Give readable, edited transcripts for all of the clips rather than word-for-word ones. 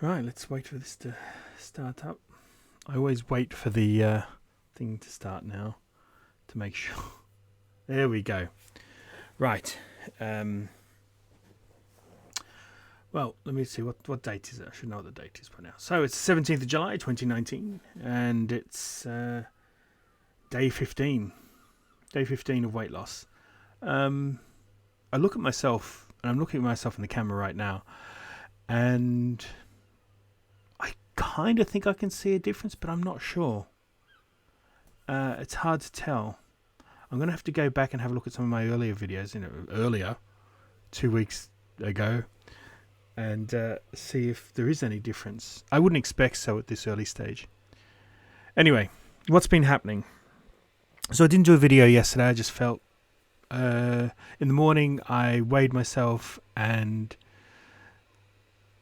Right, let's wait for this to start up. I always wait for the thing to start now to make sure. There we go. Right. Well, let me see. What date is it? I should know what the date is by now. So it's 17th of July, 2019, and it's day 15. Day 15 of weight loss. I look at myself, and I'm looking at myself in the camera right now, and I kind of think I can see a difference, but I'm not sure. It's hard to tell. I'm going to have to go back and have a look at some of my earlier videos, earlier, 2 weeks ago, and see if there is any difference. I wouldn't expect so at this early stage. Anyway, what's been happening? So I didn't do a video yesterday. I just felt in the morning I weighed myself and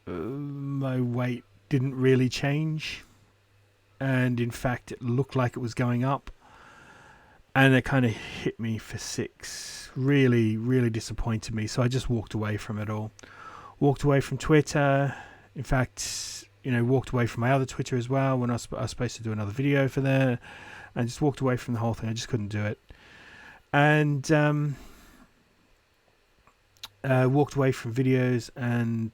my weight didn't really change, and in fact it looked like it was going up, and it kind of hit me for six. Really disappointed me, so I just walked away from it all. Walked away from Twitter. In fact, walked away from my other Twitter as well when I was supposed to do another video for there, and just walked away from the whole thing. I just couldn't do it. And walked away from videos, and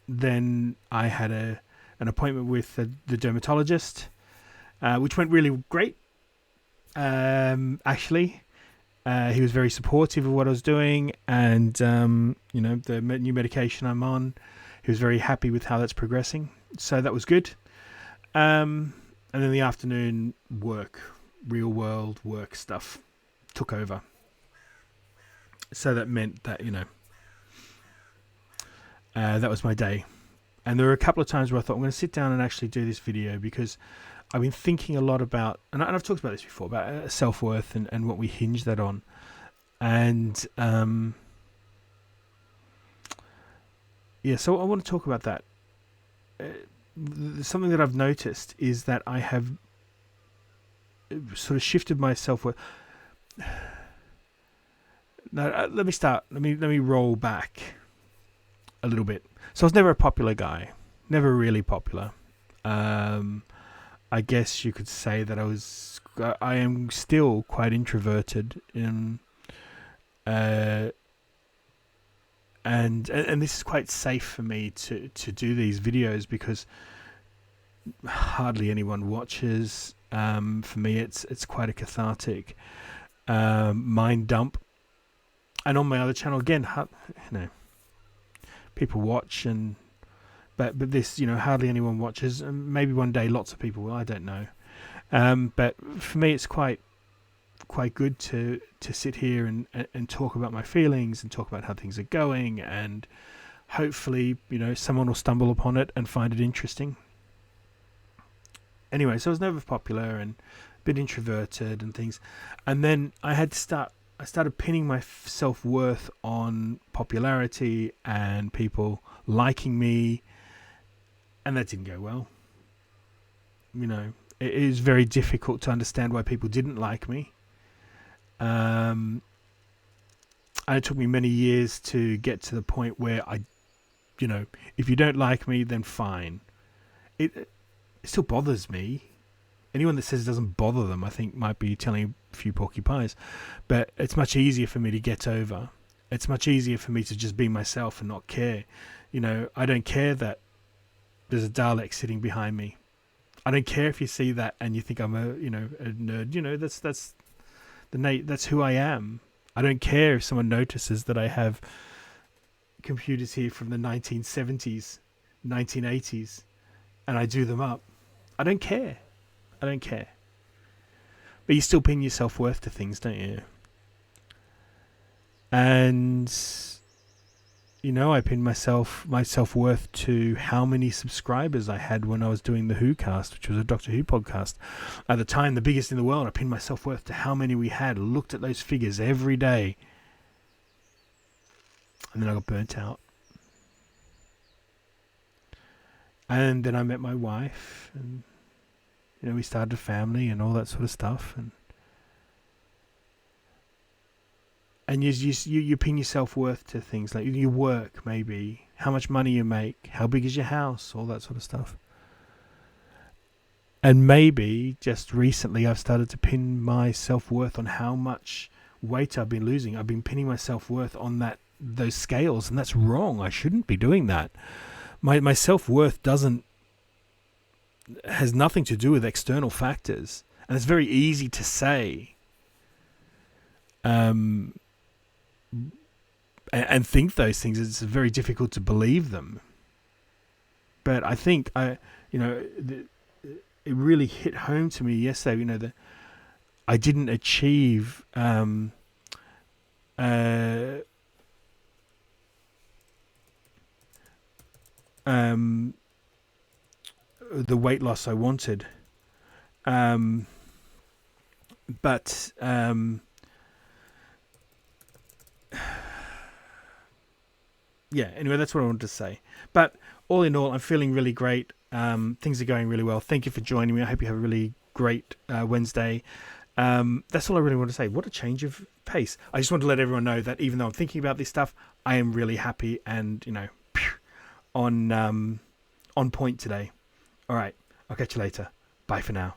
then I had an appointment with the dermatologist, which went really great. Actually, he was very supportive of what I was doing, and the new medication I'm on. He was very happy with how that's progressing, so that was good. And then the afternoon real world work stuff took over. So that meant that that was my day. And there were a couple of times where I thought I'm going to sit down and actually do this video, because I've been thinking a lot about, and I've talked about this before, about self-worth and what we hinge that on. And so I want to talk about that. Something that I've noticed is that I have sort of shifted my self-worth. Now, let me start. Let me roll back a little bit. So I was never a popular guy, never really popular. I guess you could say that I am still quite introverted and this is quite safe for me to do these videos, because hardly anyone watches. For me, it's quite a cathartic mind dump. And on my other channel, again, people watch, but this, hardly anyone watches. And maybe one day lots of people will. I don't know. But for me, it's quite good to sit here and talk about my feelings and talk about how things are going, and hopefully, someone will stumble upon it and find it interesting. Anyway, so I was never popular and a bit introverted and things. And then I started pinning my self-worth on popularity and people liking me, and that didn't go well. It is very difficult to understand why people didn't like me. And it took me many years to get to the point where if you don't like me, then fine. It still bothers me. Anyone that says it doesn't bother them, I think, might be telling a few porky pies. But it's much easier for me to get over. It's much easier for me to just be myself and not care. I don't care that there's a Dalek sitting behind me. I don't care if you see that and you think I'm a nerd. That's who I am. I don't care if someone notices that I have computers here from the 1970s, 1980s, and I do them up. I don't care. But you still pin your self-worth to things, don't you? And I pinned my self-worth to how many subscribers I had when I was doing the Who cast, which was a Doctor Who podcast. At the time, the biggest in the world. I pinned my self-worth to how many we had. Looked at those figures every day. And then I got burnt out. And then I met my wife, and we started a family and all that sort of stuff. and you pin your self-worth to things like your work, maybe how much money you make, how big is your house, all that sort of stuff. And maybe just recently I've started to pin my self-worth on how much weight I've been losing. I've been pinning my self-worth on those scales, and that's wrong. I shouldn't be doing that. My self-worth has nothing to do with external factors, and it's very easy to say and think those things. It's very difficult to believe them. But I think it really hit home to me yesterday. That I didn't achieve the weight loss I wanted, but yeah. Anyway, that's what I wanted to say. But all in all, I'm feeling really great. Things are going really well. Thank you for joining me. I hope you have a really great Wednesday. That's all I really want to say. What a change of pace. I just want to let everyone know that even though I'm thinking about this stuff, I am really happy and, on point today. All right. I'll catch you later. Bye for now.